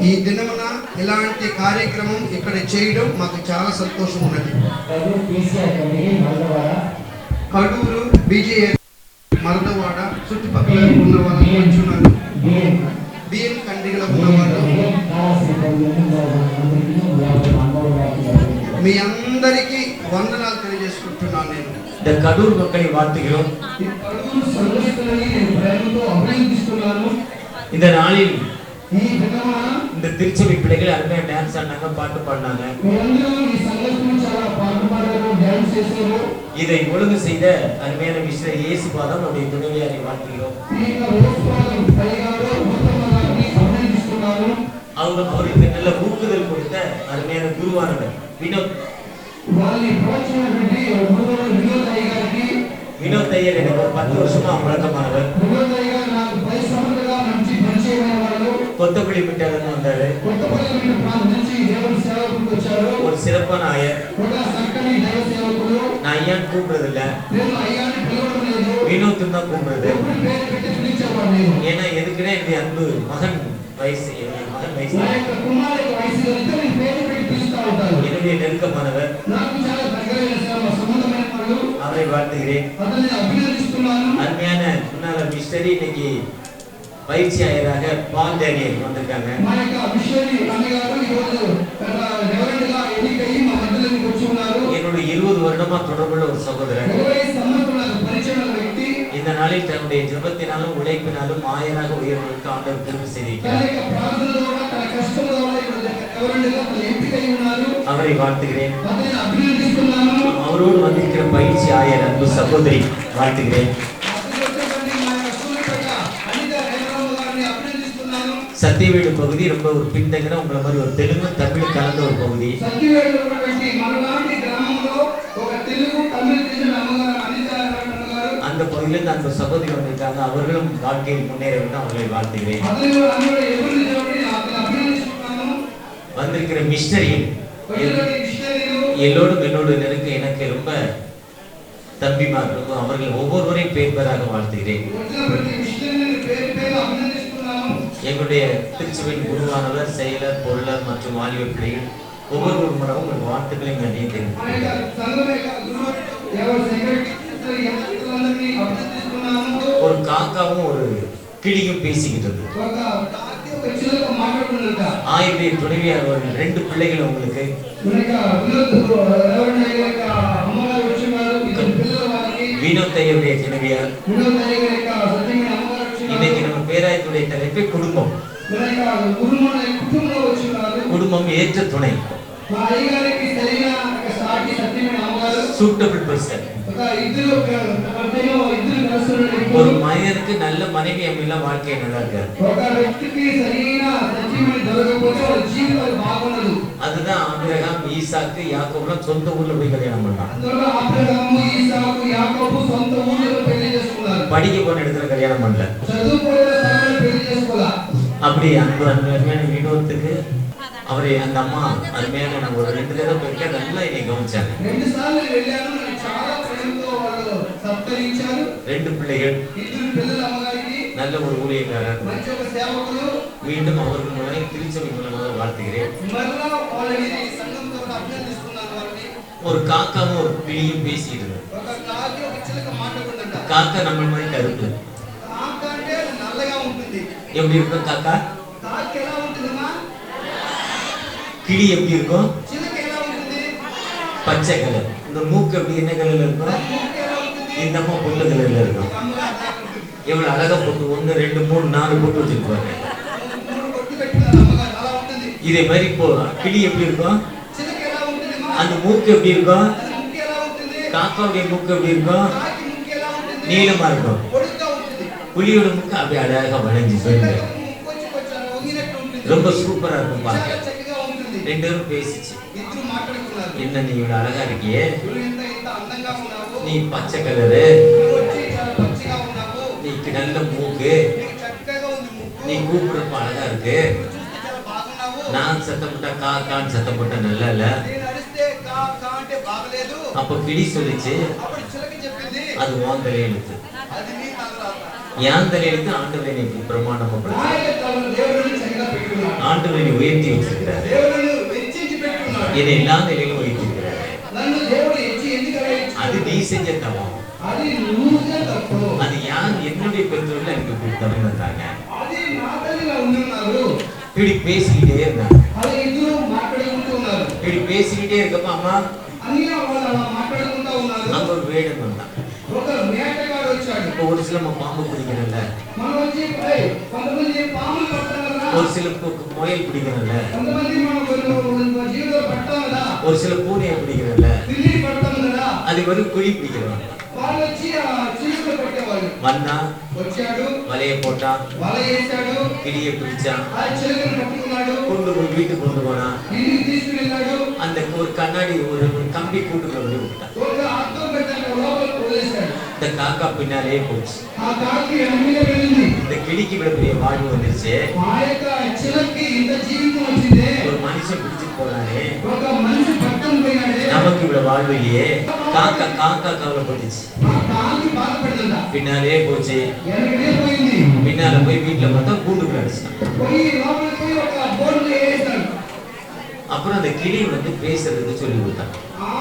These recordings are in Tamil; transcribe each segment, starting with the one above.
ఈ దినమున ఇలాంటి కార్యక్రమం ఇక్కడ చేయడం మాకు చాలా సంతోషం ఉన్నది. కడూరు బీజే మరదవాడ చుట్టుపక్కల ఉన్న వాళ్ళు వచ్చున్నారు. బియ్యం కండిగల ఉన్నవాళ్ళు మీ అందరికీ వందనాలు తెలియజేసుకుంటున్నాను. నేను இந்த கடூர் மக்களை வாழ்த்துகிறோம். இந்த நாளில் இந்த திருச்சபை பிள்ளைகள் அருமையா டான்ஸ் ஆடினாங்க, பாட்டு பாடினாங்க. இதை ஒழுங்கு செய்த அருமையான மிஸ்டர் இயேசுபாதம் அவருடைய துணைவியாரை வாழ்த்துகிறோம். அவருக்கு நல்ல ஊக்குதல் கொடுத்த அருமையான குருவானவர் வினோத் ஐயர் எனக்கு 10 வருஷமா பழக்கமானவர். கொத்தப்பள்ளி பிட்டாளர் வந்தாரு. ஒரு சிறப்பான ஆயர். நான் ஐயான்னு கூப்பிடுறது இல்ல, வினோத் தான் கூப்பிடுறது. ஏன்னா எதுக்குன்னா என்னுடைய அன்பு மகன் வயசு, என்னுடைய நெருக்கமானவர். அவரை வாழ்த்துகிறேன். அருமையான முன்னாள் மிஸ்டரி இன்னைக்கு பயிற்சி ஆயராக பால் டேனியல் வந்திருக்காங்க. என்னுடைய 20 வருடமா தொடர்புள்ள ஒரு சகோதரர். இந்த நாளில் தன்னுடைய ஜெபத்தினாலும் உழைப்பினாலும் ஆயராக உயர்வதற்கு ஆண்டவர் திரும்ப செய்திருக்கிறார். அவரை வாழ்த்துகிறேன். அவரோடு வந்திருக்கிற பயிற்சி ஆயர் அன்பு சகோதரி வாழ்த்துகிறேன். சத்தியவேடு பகுதி ரொம்ப ஒரு பின்தங்கின உங்களை மாதிரி ஒரு தெலுங்கு தமிழ் கலந்த ஒரு பகுதி. அந்த பகுதியிலிருந்து அந்த சகோதரி வந்திருக்காங்க. அவர்களும் வாழ்க்கையில் முன்னேற வேண்டும். அவர்களை வாழ்த்துகிறேன். வந்திருக்கிற மிஷனரி எல்லோரும் என்னோடு நெருங்க எனக்கு ரொம்ப தம்பிமார். அவர்கள் ஒவ்வொருவரையும் பேர்பராக வாழ்த்துகிறேன். எங்களுடைய திருச்சபையின் குருவானவர், செயலர், பொருளர் மற்றும் வாலிபர் பிள்ளைகள் ஒவ்வொரு முறையும் உங்கள் வாழ்த்துக்களையும் நன்றி தெரிவிக்கிறேன். ஒரு காக்காவும் ஒரு கிளியும் பேசிக்கிட்டது. ஆயுர்வேத துணைவியார் அவர்கள் 2 பிள்ளைகள் உங்களுக்கு. வினோத் ஐயருடைய துணைவியார். இன்னைக்கு நம்ம பேராயத்துடைய தலைப்பு குடும்பம். குடும்பம் ஏற்ற துணை, சூட்டபிள் பர்சன். ஒரு மனிதனுக்கு நல்ல மனைவி அமையலாம், வாழ்க்கை நல்லா இருக்காது. அதுதான் ஆபிரகாம், ஈசாக்கு, யாக்கோபுலாம் சொந்த ஊர்ல போய் கல்யாணம் பண்ணான். படிக்க போன இடத்துல கல்யாணம் பண்ணல. அப்படி அன்பு அருமையான வினோத்துக்கு அவரை அந்த அம்மா அருமையான நான் ஒரு 2 தடவை போயிருக்கேன். நல்லா என்னை கவனிச்சாங்க. 2 பிள்ளைகள், நல்ல ஒரு ஊழியக்காரர். மீண்டும் அவர்கள் மூலம் திருச்சபை மூலமாக வாழ்த்துகிறேன். ஒரு காக்காவும் ஒரு கிளியும் பேசிட்டு காக்கா நம்ம மாதிரி கருப்பு. எப்படி இருக்கும் காக்கா? கிளி எப்படி இருக்கும்? பச்சை கலர். இந்த மூக்கு எப்படி என்ன கலர்ல இருக்கும்? இந்த அம்மா பொண்ணு கலர்ல இருக்கும். எவ்வளவு அழகா போட்டு 1 2 3 4 போட்டு வச்சிருப்பாங்க. இதே மாதிரி இப்போ கிளி எப்படி இருக்கும்? அந்த மூக்கு எப்படி இருக்கும்? காக்காவுடைய மூக்கு எப்படி இருக்கும்? நீளமா இருக்கும். புலியோட மூக்கு அப்படி அழகா வளைஞ்சு போயிருக்கு. ரொம்ப சூப்பரா இருக்கும் பாக்க. 2 பேரும் பேசிச்சு. என்ன நீ இவ்வளவு அழகா இருக்கியே, நீ பச்சை கலரு, நீ நல்ல மூக்கு, நீ கூப்பிடுறப்ப அழகா இருக்கு. நான் சத்தம் போட்டா காக்கான்னு சத்தம் போட்டா நல்லா இல்ல. அப்ப கிளி சொல்லிச்சு, அது உன் தலையெழுத்து. என் தலையெழுத்து ஆண்டவரை பிரமாண்டமா ஆண்டவரை உயர்த்தி வச்சிருக்கிறார். దేవుడు హెచ్చించి పెట్టుకున్నాడు. என்னை எல்லா நிலையிலும் வைத்திருக்கிறார். నన్ను దేవుడు హెచ్చి ఎందుకు హెచ్చించాడు? அது நீ செஞ்ச தவம். అది నువ్వు చేసిన తప్పు. அது யார்? என்னுடைய பெற்றோர்கள் எனக்கு இப்படி தவறு வந்தாங்க. అది నా తల్లిలా ఉన్నారు. இப்படி பேசிக்கிட்டே இருந்தாங்க. అది ఇద్దరు మాట్లాడుకుంటూ ఉన్నారు. இப்படி பேசிக்கிட்டே இருக்கப்ப అమ్మా అన్నయ్య వాళ్ళు అలా మాట్లాడుకుంటూ ఉన్నారు. அங்க ஒரு வேடன் வந்தான். ఒక వేటగాడు వచ్చాడు. இப்போ ஒரு சில பாம்பு பிடிக்கிறல்ல, మనం వచ్చి కొంతమంది పాములు పడతాం కదా, ஒரு சில முயல் பிடிக்கிறல்ல, కొంతమంది మనం జీవితంలో పడతాం కదా, ஒரு சில பூனையை பிடிக்கிறல்ல, పిల్లి పడతాం కదా, அது ஒரு குழி பிடிக்கிறவன். వాళ్ళు వచ్చి ఆ చిలుకలు పట్టేవాళ్ళు. வந்தா వచ్చాడు, வலையை போட்டா, వల వేసాడు, கிளியை பிடிச்சான், ఆ చిలుకలు పట్టుకున్నాడు, கொண்டு போய் வீட்டுக்கு கொண்டு போனா, ఇంటికి తీసుకువెళ్ళాడు. அந்த ஒரு கண்ணாடி ஒரு கம்பி கூட்டுக்குள்ள வந்து விட்டான். ఒక అద్దం పెట్టాడు, లోపలికి వదిలేశాడు. இந்த காக்கா பின்னாலே போச்சு. ఆ కాకి వెనక్కి వెళ్ళింది. இந்த கிளிக்கு இவ்வளவு பெரிய வாழ்வு வந்துருச்சு. ఆ యొక్క చిలకకి ఇంత జీవితం వచ్చింది. ஒரு மனுஷன் பிடிச்சிட்டு போனானே, ఒక మనిషి పట్టం పోయినాడే, நமக்கு இவ்வளவு வாழ்வு இல்லையே. காக்கா காக்கா கவலைப்பட்டுச்சு. ఆ కాకి బాధపడిందా, பின்னாலே போச்சு. వెనక్కి పోయింది. பின்னால போய் வீட்டுல பார்த்தா கூண்டுக்குள்ள அடிச்சான். పోయి లోపలికి పోయి ఒక బోర్డు వేసాడు. அப்புறம் அந்த கிளி வந்து பேசுறதுக்கு சொல்லி கொடுத்தான். ఆ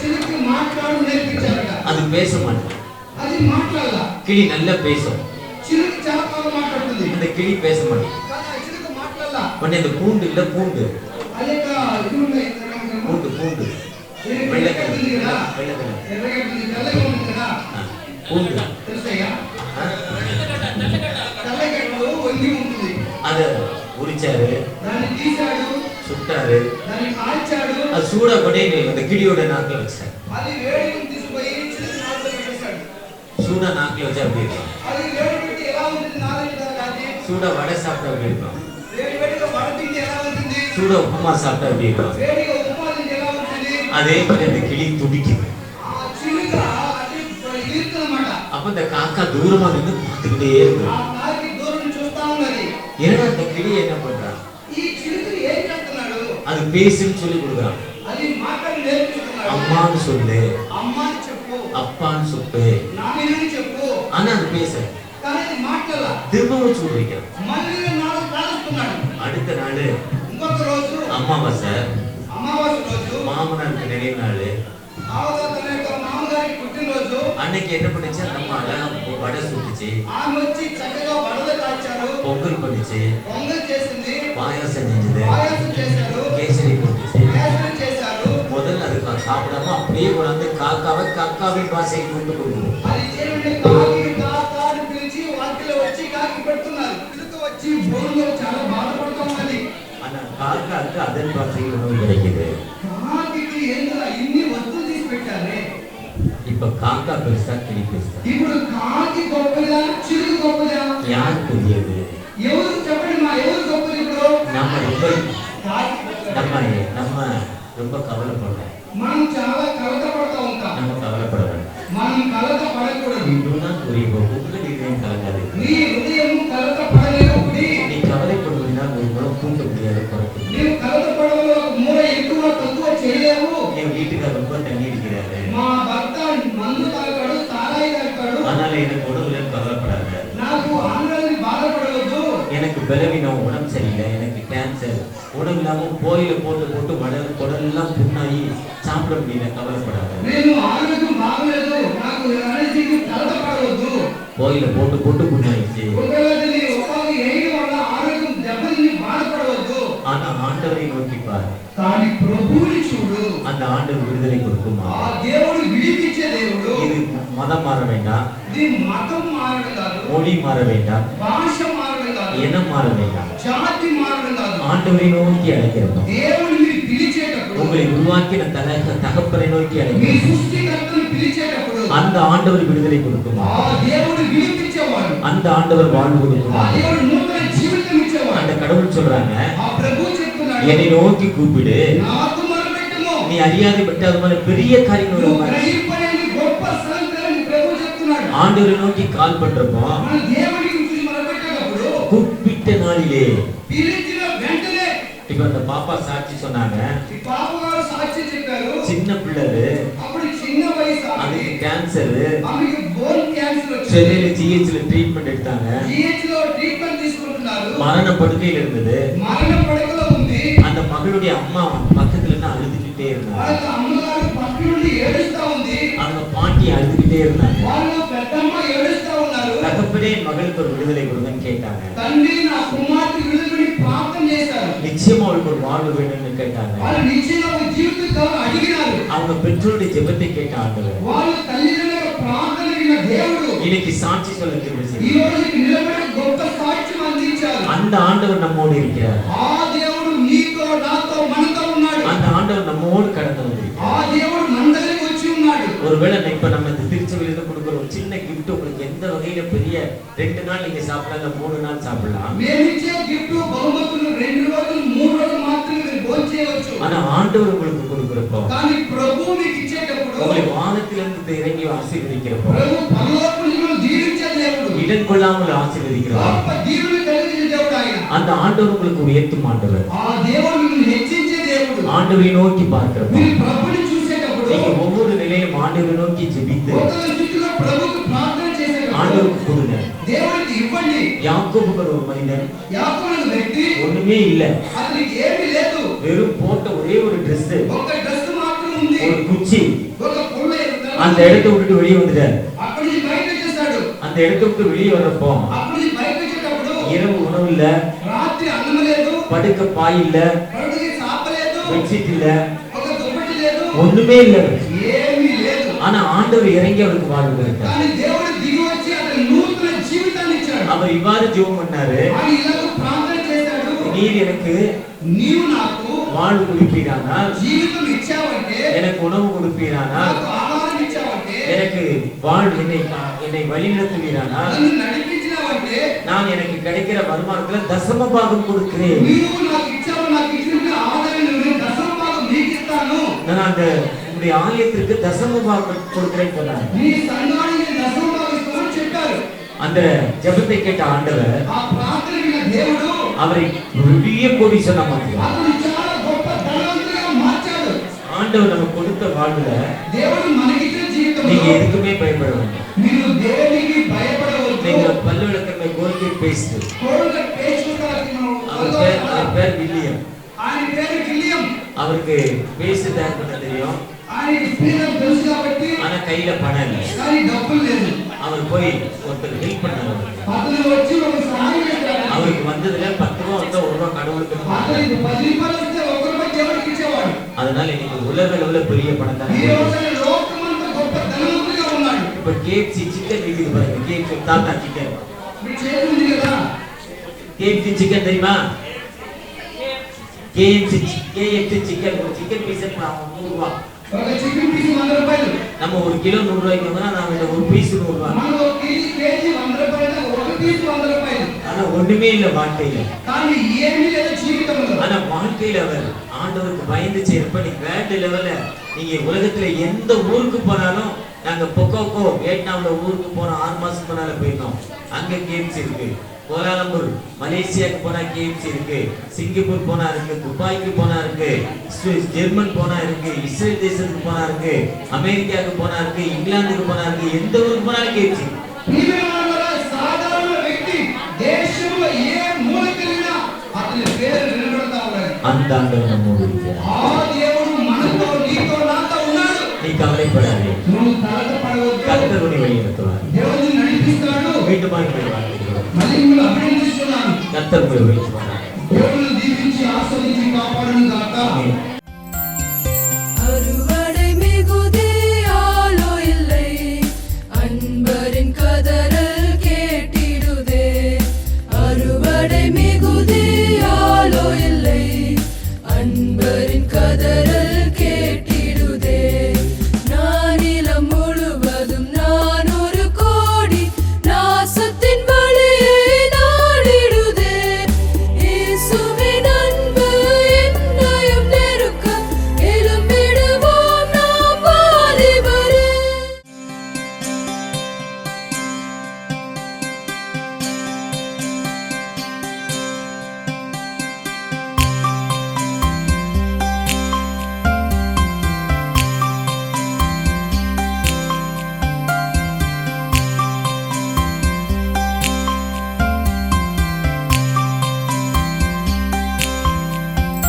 చిలకకి మాట్లాడు నేర్పించారట. அது பேச மாட்டேன். అది మాట్లాడాల. கிளி நல்லா பேசும். చిలక చాలా బాగా మాట్లాడుతుంది. அந்த கிளி பேச மாட்டேன். కానీ ఆ చిలక మాట్లాడాల. உடனே அந்த பூண்டு இல்ல பூண்டு అది యొక్క ఇది ఉంది. பூண்டு பூண்டு వెள்ளగడ్డ ఉంది కదా, வெள்ளக்கலர் ఎర్రగడ్డ ఉంది, తెల్లగా ఉంది కదా, பூண்டு తెలుసయ్యా? తెల్లగడ్డ వంగి ఉంటుంది. அதை உரிச்சாரு, దాన్ని తీశాడు, சுட்டாரு. దాన్ని కాల్చాడు. அது சூடா கொண்டே அந்த கிளியோட நாக்கில் வச்சாரு. అది వేడిని తీసుకుపోయి చిలక నాలుగు పెట్టేశాడు. சூடா நாக்கில் வச்சா அப்படி இருக்கும். అది వేడి పెట్టి ఎలా ఉంటుంది నాలుగు అది சூடா வடை சாப்பிட்டா அப்படி இருக்கும். వేడిగా వడతిండి ఎలా ఉంటుంది, சூடா உப்புமா சாப்பிட்டா அப்படி இருக்கும். వేడిగా ఉప్మా తింటే ఎలా ఉంటుంది. அதே மாதிரி அந்த கிளி துடிக்குது. ఆ చిలుక అది ఈర్తనమాట. அப்ப இந்த காக்கா தூரமா நின்று பார்த்துக்கிட்டே இருக்கு. ఆ కాకి దూరం చూస్తా ఉన్నది. ஏன்னா அந்த கிளி என்ன பண்றான்? ఈ చిలుక ఏం చేస్తున్నాడు? அது பேசுன்னு சொல்லி கொடுக்குறான். అది మాటలు నేర్పిస్తున్నాడు. அம்மான்னு சொல்லு, అమ్మాని చెప్పు, அப்பான்னு சொல்லு. నాయనని చెప్పు. ஆனா அது பேச కానీ అది మాట్లాడాల. திரும்பவும் சொல்லி வைக்கிறான். మళ్ళీ నాలుగు కాలుస్తున్నాడు. அடுத்த நாள் ఇంకొక రోజు அமாவாசை, అమావాస్య రోజు, மாமனாருக்கு நினைவு நாள். తన యొక్క మామగారికి పుట్టినరోజు. அன்னைக்கு என்ன பண்ணுச்சு? நம்ம வடை சுட்டுச்சு, ఆమె వచ్చి చక్కగా వడలు కాల్చారు, பொங்கல் பண்ணிச்சு, పొంగల్ చేసింది, பாயாசம் செஞ்சது, పాయసం చేశారు, கேசரி போட்டுச்சு. కేసరి చేశారు. முதல்ல அது சாப்பிடாம அப்படியே கொண்டாந்து காக்காவை காக்காவின் பாசையை கொண்டு கொடுக்கும். అది చేయండి, కాకి కాకాని పిలిచి వాకిలో వచ్చి కాకి పెడుతున్నారు. పిలుక వచ్చి భూమిలో చాలా బాధపడుతున్నది. ஆனா காக்காவுக்கு அதன் பாசையில் உணவு கிடைக்குது. కాకి ఏంద్రా ఇన్ని వస్తువులు తీసి పెట్టారే. இப்ப காக்கா பெருசா, கிளி பெருசா? ఇప్పుడు కాకి గొప్పదా, చిలుక గొప్పదా? யார் பெரியது? ఎవరు చెప్పండి, మా ఎవరు గొప్పది? ఇప్పుడు நம்ம ரொம்ப కాకి நம்ம நம்ம ரொம்ப கவலைப்படுறோம். మనం చాలా కలత పడతా ఉంటాం. நம்ம கவலைப்பட வேண்டாம். మనం కలత పడకూడదు. இதுதான் புரியும். உங்கள் இதயம் கலங்காது. నీ హృదయం కలత పడలేనప్పుడు நீ கவலைப்படுவதனால் ஒரு முறை தூங்க முடியாது, குறைக்க முடியாது. నీవు కలత పడవలో ఒక మూర ఎక్కువ తక్కువ చేయలేవు. என் வீட்டுக்காரர் ரொம்ப தண்ணி அடிக்கிறாரு, మా భర్త మందు తాగాడు, తారాయి తాగాడు, அதனால எனக்கு உடம்புல கவலைப்படாத. నాకు ఆంధ్రాన్ని బాధపడవద్దు. எனக்கு பலவீனம், உடம்பு சரியில்லை, எனக்கு கேன்சர், உடம்பு இல்லாம கோயில போட்டு போட்டு குடல்லாம் புண்ணாகி சாப்பிட முடியல, கவலைப்படாத. నేను ఆరోగ్యం బాగలేదు, నాకు అలర్జీకి కలత పడవద్దు. கோயில போட்டு போட்டு புண்ணாயிடுச்சு. ఒకవేళ నీ ఉపాధి వేయడం వల్ల ఆరోగ్యం దెబ్బతిని బాధపడవద్దు. ஆனா ஆண்டவரை நோக்கி பாரு, కానీ ప్రభువుని చూడు. அந்த ஆண்டவர் விடுதலை கொடுக்குமா? ఆ దేవుడు విడిపించే దేవుడు. இது மதம் மாற வேண்டாம், ఇది మతం మారడం కాదు, மொழி மாற வேண்டாம், భాష మారడం కాదు, இனம் மாற வேண்டாம். జాతి మారడం కాదు. ஆண்டவரை நோக்கி அழைக்கிறோம். దేవుడిని పిలిచేటప్పుడు, உங்களை உருவாக்கின தகப்பனை நோக்கி మీ அழைக்கிறோம். సృష్టికర్తను పిలిచేటప్పుడు அந்த ஆண்டவர் விடுதலை கொடுக்குமா? ఆ దేవుడు విడిపించేవాడు. அந்த ஆண்டவர் வாழ்வு ఆ கொடுக்குமா? దేవుడు నూతన జీవితం ఇచ్చేవాడు. அந்த கடவுள் சொல்றாங்க, ఆ ప్రభువు చెప్తున్నాడు, என்னை நோக்கி கூப்பிடு, నాకు మొరపెట్టుము. நீ அறியாதை பட்டாத பெரிய காரியங்கள் నువ్వు வருவாங்க. గ్రహింపలేని గొప్ప సంగతులను ప్రభువు చెప్తున్నాడు. ஆண்டவரை நோக்கி கால் பண்றப்போ, మన దేవుడిని గురించి మొరపెట్టేటప్పుడు கூப்பிட்ட நாளிலே, పిలిచిన వెంటనే, இப்ப அந்த பாப்பா சாட்சி சொன்னாங்க, ఈ పాపగారు సాక్ష్యం చెప్పారు. சின்ன பிள்ளை, అప్పుడు చిన్న వయసు, அதுக்கு கேன்சர், ఆమెకి బోన్ క్యాన్సర్ వచ్చింది. சென்னையில ஜிஹெச்ல ட்ரீட்மெண்ட் எடுத்தாங்க. GH లో ట్రీట్మెంట్ తీసుకుంటున్నారు. ఉన్నారు, மரண படுக்கையில் இருந்தது. మరణ పడకలో ఉంది. அந்த மகளுடைய அம்மா பக்கத்துல இருந்து அழுதுகிட்டே இருந்தாங்க. వాళ్ళ అమ్మగారు పక్క నుండి ఏడుస్తా ఉంది. அவங்க பாட்டி அழுதுகிட்டே இருந்தாங்க. వాళ్ళ పెద్దమ్మ ఏడుస్తా ఉన్నారు. தகப்பனே மகளுக்கு ஒரு விடுதலை கொடுங்கன்னு கேட்டாங்க. తండ్రి నా కుమార్తె విడుదలని ప్రార్థన చేశారు. நிச்சயமா அவளுக்கு ஒரு வாழ்வு வேணும்னு கேட்டாங்க. వాళ్ళు నిశ్చయంగా ఒక జీవితం అడిగినారు. அவங்க பெற்றோருடைய ஜெபத்தை கேட்ட ஆண்டவர் వాళ్ళ తల్లిదండ్రుల ప్రార్థన విన్న దేవుడు இன்னைக்கு சாட்சி சொல்ல ఈ தெரியும். రోజు నిలబడి గొప్ప సాక్ష్యం అందించారు. அந்த ஆண்டவர் நம்மோடு இருக்கிறார். ఆ దేవుడు నీతో నాతో మనతో ఉన్నాడు. அந்த ஆண்டவர் நம்மோடு கடந்து வந்திருக்கிறார். ఆ దేవుడు మన దగ్గరికి వచ్చి ఉన్నాడు. ஒருவேளை இப்ப நம்ம இந்த திருச்சபையில கொடுக்குற ஒரு சின்ன கிஃப்ட் உங்களுக்கு எந்த வகையில பெரிய 2 நாள் நீங்க சாப்பிடலாம், இல்ல 3 நாள் சாப்பிடலாம். మేమిచ్చే గిఫ్ట్ బహుమతులు 2 రోజులు 3 రోజులు మాత్రమే మీరు భోంచేయవచ్చు. ஆனா ஆண்டவர் உங்களுக்கு கொடுக்கிறப்போ, కానీ ప్రభువు మీకు ఇచ్చేటప్పుడు, உங்களை வானத்திலிருந்து இறங்கி ஆசீர்வதிக்கிறப்போ, ప్రభు పరలోకం నుండి దీవించే దేవుడు, இடம் கொள்ளாமல் ஆசீர்வதிக்கிறப்போ, గొప్ప దీవెన కలిగించే దేవుడు ఆయన. அந்த ஆண்டவர் உங்களுக்கு உயர்த்தும் ஆண்டவர். ఆ దేవుడు నిన్ను హెచ్చించే దేవుడు. ஆண்டவரை நோக்கி பார்க்கிறப்போ, మీరు ప్రభువుని చూసేటప్పుడు, நீங்க ஒவ்வொரு நிலையிலும் ஆண்டவரை நோக்கி ஜெபித்து ఒక స్థితిలో ప్రభువుకు ప్రార్థన చేసేటప్పుడు ஆண்டவருக்கு கொடுங்க. దేవునికి ఇవ్వండి. யாக்கோபுக்கு ஒரு மனிதன் యాకోబు అనే వ్యక్తి ஒண்ணுமே இல்ல, అతనికి ఏమీ లేదు. வெறும் போட்ட ஒரே ஒரு Dress, ఒక డ్రెస్ మాత్రం ఉంది, ஒரு குச்சி. ఒక పుల్ల அந்த இடத்தை விட்டுட்டு வெளியே வந்துட்டார். అక్కడి నుంచి బయటకు వచ్చేసాడు. அந்த இடத்தை விட்டு வெளியே வர்றப்போ అక్కడి నుంచి బయటకు వచ్చేటప్పుడు இரவு உணவு இல்ல, రాత్రి అన్నం లేదు, படுக்க பாய் இல்ல, పడుకునే చాప లేదు, பெட்ஷீட் இல்ல, ఒక దుప్పటి లేదు, ஒண்ணுமே இல்ல. ఏమీ లేదు. ஆனா ஆண்டவர் இறங்கி அவருக்கு வாழ்வு கொடுத்தார். కానీ దేవుడు దిగి వచ్చి అతనికి నూతన జీవితాన్ని ఇచ్చాడు. அவர் ఇవ్వాறு ஜெபம் பண்ணாரு, ఆయన ఇలాగ ప్రార్థన చేశాడు, நீர் எனக்கு నీవు నాకు வாழ்வு கொடுப்பீரானால், జీవితం ఇచ్చావంటే, எனக்கு உணவு கொடுப்பீரானால், నాకు ఆహారం ఇచ్చావంటే, எனக்கு என்னை வழிநடத்துவீரானால், నన్ను నడిపించినావంటే, நான் எனக்கு கிடைக்கிற வருமானத்துல தசம பாகம் கொடுக்கிறேன். నీవు నాకు ఇచ్చావు, నాకు ఇచ్చిన ఆదాయం నేను దశమ భాగం నీకు ఇస్తాను. நான் அந்த உங்களுடைய ஆலயத்திற்கு தசம பாகம் கொடுக்கிறேன்னு சொன்னாங்க. నీ సంఘానికి దశమ భాగం ఇస్తామని చెప్పారు. அந்த ஜெபத்தை கேட்ட ஆண்டவர் ఆ ప్రార్థన విన్న దేవుడు அவரை பெரிய கோடீஸ்வரனா மாத்தினார். అతను చాలా గొప్ప ధనవంతుడిగా మార్చాడు. ஆண்டவர் நமக்கு கொடுத்த வாழ்வுல దేవుడు మనకిచ్చిన நீங்க జీవితంలో எதுக்குமே பயப்பட வேண்டாம். మీరు దేనికి భయపడవద్దు. நீங்க பல்லு விளக்கமே கோல்கேட் பேஸ்ட், కోరుగా పేర్చుకోవడానికి அவர் பேர் வில்லியம். ఆయన పేరు విలియం. அவருக்கு பேஸ்ட் தயார் பண்ண தெரியும், ఆయన స్పీకర్ తెలుసు కాబట్టి, ஆனா கையில பணம் இல்லை. కానీ డబ్బులు లేదు. அவர் போய் ஒருத்தர் ஹெல்ப் பண்ணாரு. అతను వచ్చి ఒక సహాయం చేశాడు. அவருக்கு வந்ததுல 10 ரூபா வந்தா 1 ரூபா கடவுளுக்கு கொடுத்தாரு. అతనికి 10 రూపాయలు వస్తే 1 రూపాయి దేవుడికి ఇచ్చేవాడు. அதனால இன்னைக்கு உலக அளவுல பெரிய பணம் தான். ఈ రోజున లోకమంతా గొప్ప ధనవంతుడిగా ఉన్నాడు. இப்ப KFC சிக்கன் விக்குது பாருங்க, KFC தாத்தா சிக்கன். మీ చేతి ఉంది కదా, KFC சிக்கன் தெரியுமா? KFC சிக்கன் ஒரு சிக்கன் பீஸ் 100 ரூபாய். ఒక చికెన్ పీస్ 100 రూపాయలు. நம்ம 1 கிலோ 100 ரூபாய்க்கு வாங்கினா நாம இந்த ஒரு பீஸ் 100 ரூபாய். మనం ఒక కేజీ 100 రూపాయలు, ఒక పీస్ 100 రూపాయలు. ஆனா ஒண்ணுமே இல்ல வாழ்க்கையில. కానీ ఏమీ లేదు జీవితంలో. ஆனா வாழ்க்கையில அவர் ஆண்டவருக்கு பயந்து செய்யறப்ப நீ வேர்ல்ட் லெவல்ல நீங்க உலகத்துல எந்த ஊருக்கு போனாலும், நாங்க பொக்கோக்கோ வியட்நாம்ல ஊருக்கு போன 6 மாசம் முன்னால போயிருந்தோம். அங்க கேம்ஸ் இருக்கு. கோலாலம்பூர் மலேசியாக்கு போனா கேம்ஸ் இருக்கு, சிங்கப்பூர் போனா இருக்கு, துபாய்க்கு போனா இருக்கு, ஜெர்மன் போனா இருக்கு, இஸ்ரேல் தேசத்துக்கு போனா இருக்கு, அமெரிக்காவுக்கு போனா இருக்கு, இங்கிலாந்துக்கு போனா இருக்கு, எந்த ஊருக்கு போனாலும் கேம்ஸ். సాధారణ వ్యక్తి దేశంలో ఏ మూలకెళ్ళినా అతని పేరు నిలబడతా ఉండాలి. அந்த ஆண்டவர் நம்மோடு இருக்கிறார். ఆ దేవుడు మనతో నీతో నాతో ఉన్నాడు. நீ கவலைப்படாதே, నువ్వు కలతపడవద్దు. கர்த்தர் உன்னை வழிநடத்துவார். దేవుడు నిన్ను నడిపిస్తాడు. மீண்டுமாய் போய் வாழ்கிறோம். మళ్ళీ మిమ్మల్ని అభినందిస్తున్నాను. கர்த்தர் உங்களை வழிநடத்துவார். దేవుడు